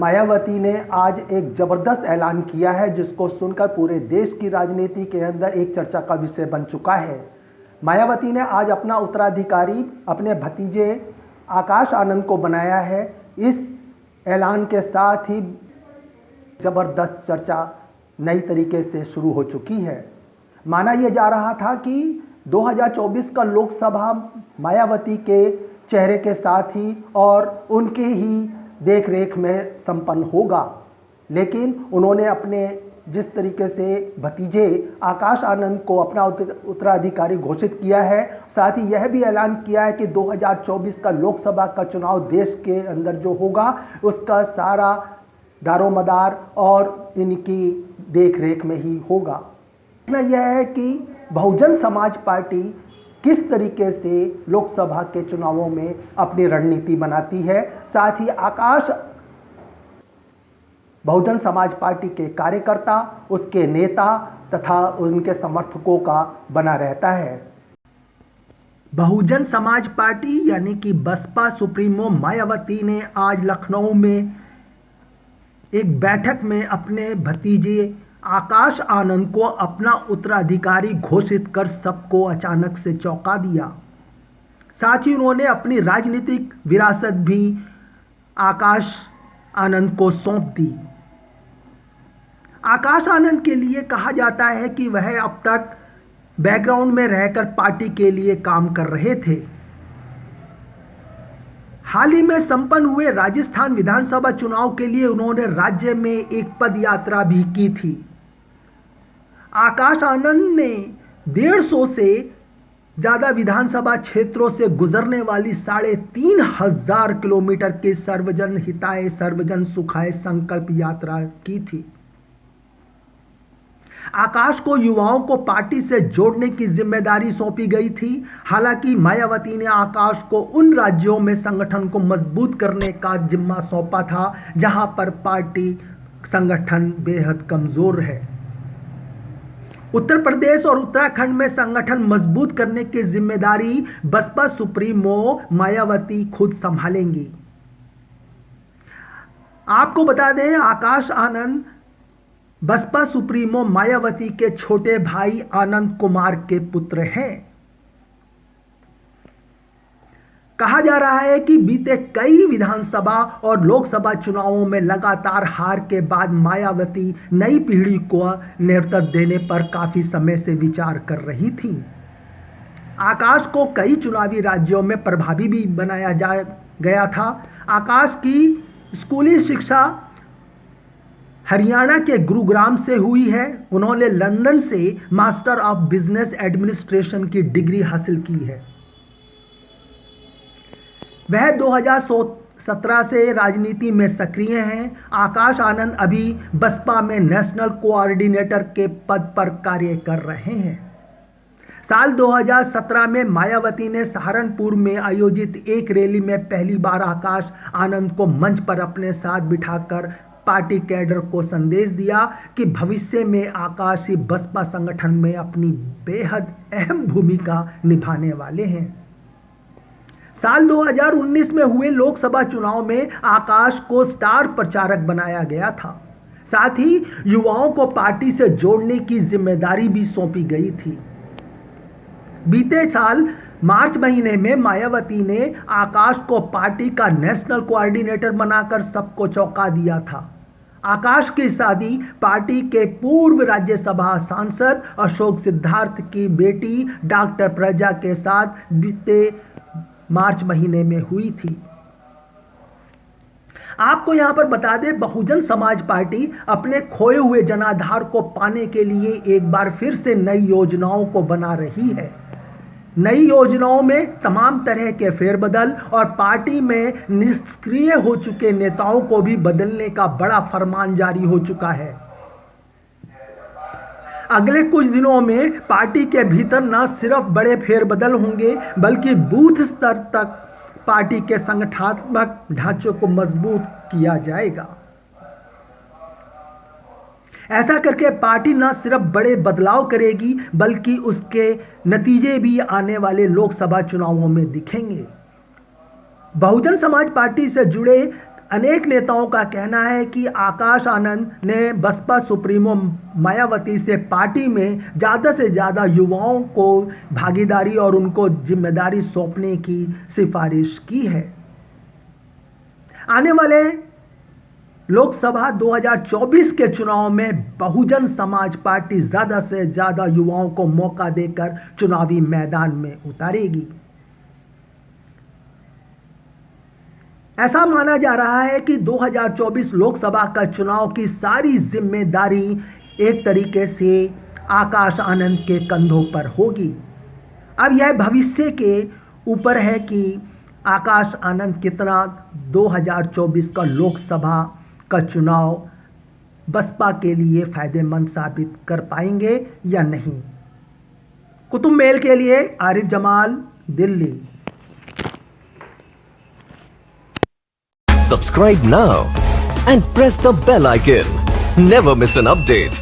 मायावती ने आज एक जबरदस्त ऐलान किया है जिसको सुनकर पूरे देश की राजनीति के अंदर एक चर्चा का विषय बन चुका है। मायावती ने आज अपना उत्तराधिकारी अपने भतीजे आकाश आनंद को बनाया है। इस ऐलान के साथ ही जबरदस्त चर्चा नई तरीके से शुरू हो चुकी है। माना यह जा रहा था कि 2024 का लोकसभा मायावती के चेहरे के साथ ही और उनके ही देख रेख में संपन्न होगा, लेकिन उन्होंने अपने जिस तरीके से भतीजे आकाश आनंद को अपना उत्तराधिकारी घोषित किया है, साथ ही यह भी ऐलान किया है कि 2024 का लोकसभा का चुनाव देश के अंदर जो होगा उसका सारा दारोमदार और इनकी देख रेख में ही होगा। यह है कि बहुजन समाज पार्टी किस तरीके से लोकसभा के चुनावों में अपनी रणनीति बनाती है, साथ ही आकाश बहुजन समाज पार्टी के कार्यकर्ता, उसके नेता तथा उनके समर्थकों का बना रहता है। बहुजन समाज पार्टी यानी कि बसपा सुप्रीमो मायावती ने आज लखनऊ में एक बैठक में अपने भतीजे आकाश आनंद को अपना उत्तराधिकारी घोषित कर सबको अचानक से चौंका दिया। साथ ही उन्होंने अपनी राजनीतिक विरासत भी आकाश आनंद को सौंप दी। आकाश आनंद के लिए कहा जाता है कि वह अब तक बैकग्राउंड में रहकर पार्टी के लिए काम कर रहे थे। हाल ही में संपन्न हुए राजस्थान विधानसभा चुनाव के लिए उन्होंने राज्य में एक पद यात्रा भी की थी। आकाश आनंद ने 150 से ज्यादा विधानसभा क्षेत्रों से गुजरने वाली 3500 किलोमीटर की सर्वजन हिताय सर्वजन सुखाय संकल्प यात्रा की थी। आकाश को युवाओं को पार्टी से जोड़ने की जिम्मेदारी सौंपी गई थी। हालांकि मायावती ने आकाश को उन राज्यों में संगठन को मजबूत करने का जिम्मा सौंपा था जहां पर पार्टी संगठन बेहद कमजोर है। उत्तर प्रदेश और उत्तराखंड में संगठन मजबूत करने की जिम्मेदारी बसपा सुप्रीमो मायावती खुद संभालेंगी। आपको बता दें, आकाश आनंद बसपा सुप्रीमो मायावती के छोटे भाई आनंद कुमार के पुत्र हैं। कहा जा रहा है कि बीते कई विधानसभा और लोकसभा चुनावों में लगातार हार के बाद मायावती नई पीढ़ी को नेतृत्व देने पर काफी समय से विचार कर रही थी। आकाश को कई चुनावी राज्यों में प्रभावी भी बनाया गया था। आकाश की स्कूली शिक्षा हरियाणा के गुरुग्राम से हुई है। उन्होंने लंदन से मास्टर ऑफ बिजनेस एडमिनिस्ट्रेशन की डिग्री हासिल की है। वह 2017 से राजनीति में सक्रिय हैं। आकाश आनंद अभी बसपा में नेशनल कोऑर्डिनेटर के पद पर कार्य कर रहे हैं। साल 2017 में मायावती ने सहारनपुर में आयोजित एक रैली में पहली बार आकाश आनंद को मंच पर अपने साथ बिठाकर पार्टी कैडर को संदेश दिया कि भविष्य में आकाश ही बसपा संगठन में अपनी बेहद अहम भूमिका निभाने वाले हैं। साल 2019 में हुए लोकसभा चुनाव में आकाश को स्टार प्रचारक बनाया गया था। साथ ही युवाओं को पार्टी से जोड़ने की जिम्मेदारी भी सौंपी गई थी। बीते साल मार्च महीने में मायावती ने आकाश को पार्टी का नेशनल कोऑर्डिनेटर बनाकर सबको चौंका दिया था। आकाश की शादी पार्टी के पूर्व राज्यसभा सांसद अशोक सिद्धार्थ की बेटी डॉक्टर प्रजा के साथ बीते मार्च महीने में हुई थी। आपको यहां पर बता दें, बहुजन समाज पार्टी अपने खोए हुए जनाधार को पाने के लिए एक बार फिर से नई योजनाओं को बना रही है। नई योजनाओं में तमाम तरह के फेरबदल और पार्टी में निष्क्रिय हो चुके नेताओं को भी बदलने का बड़ा फरमान जारी हो चुका है। अगले कुछ दिनों में पार्टी के भीतर न सिर्फ बड़े फेरबदल होंगे बल्कि बूथ स्तर तक पार्टी के संगठनात्मक ढांचे को मजबूत किया जाएगा। ऐसा करके पार्टी न सिर्फ बड़े बदलाव करेगी बल्कि उसके नतीजे भी आने वाले लोकसभा चुनावों में दिखेंगे। बहुजन समाज पार्टी से जुड़े अनेक नेताओं का कहना है कि आकाश आनंद ने बसपा सुप्रीमो मायावती से पार्टी में ज़्यादा से ज़्यादा युवाओं को भागीदारी और उनको जिम्मेदारी सौंपने की सिफारिश की है। आने वाले लोकसभा 2024 के चुनाव में बहुजन समाज पार्टी ज़्यादा से ज़्यादा युवाओं को मौका देकर चुनावी मैदान में उतारेगी। ऐसा माना जा रहा है कि 2024 लोकसभा का चुनाव की सारी जिम्मेदारी एक तरीके से आकाश आनंद के कंधों पर होगी। अब यह भविष्य के ऊपर है कि आकाश आनंद कितना 2024 का लोकसभा का चुनाव बसपा के लिए फायदेमंद साबित कर पाएंगे या नहीं। कुतुब मेल के लिए Arif Jamal, Delhi. Subscribe now and press the bell icon. Never miss an update.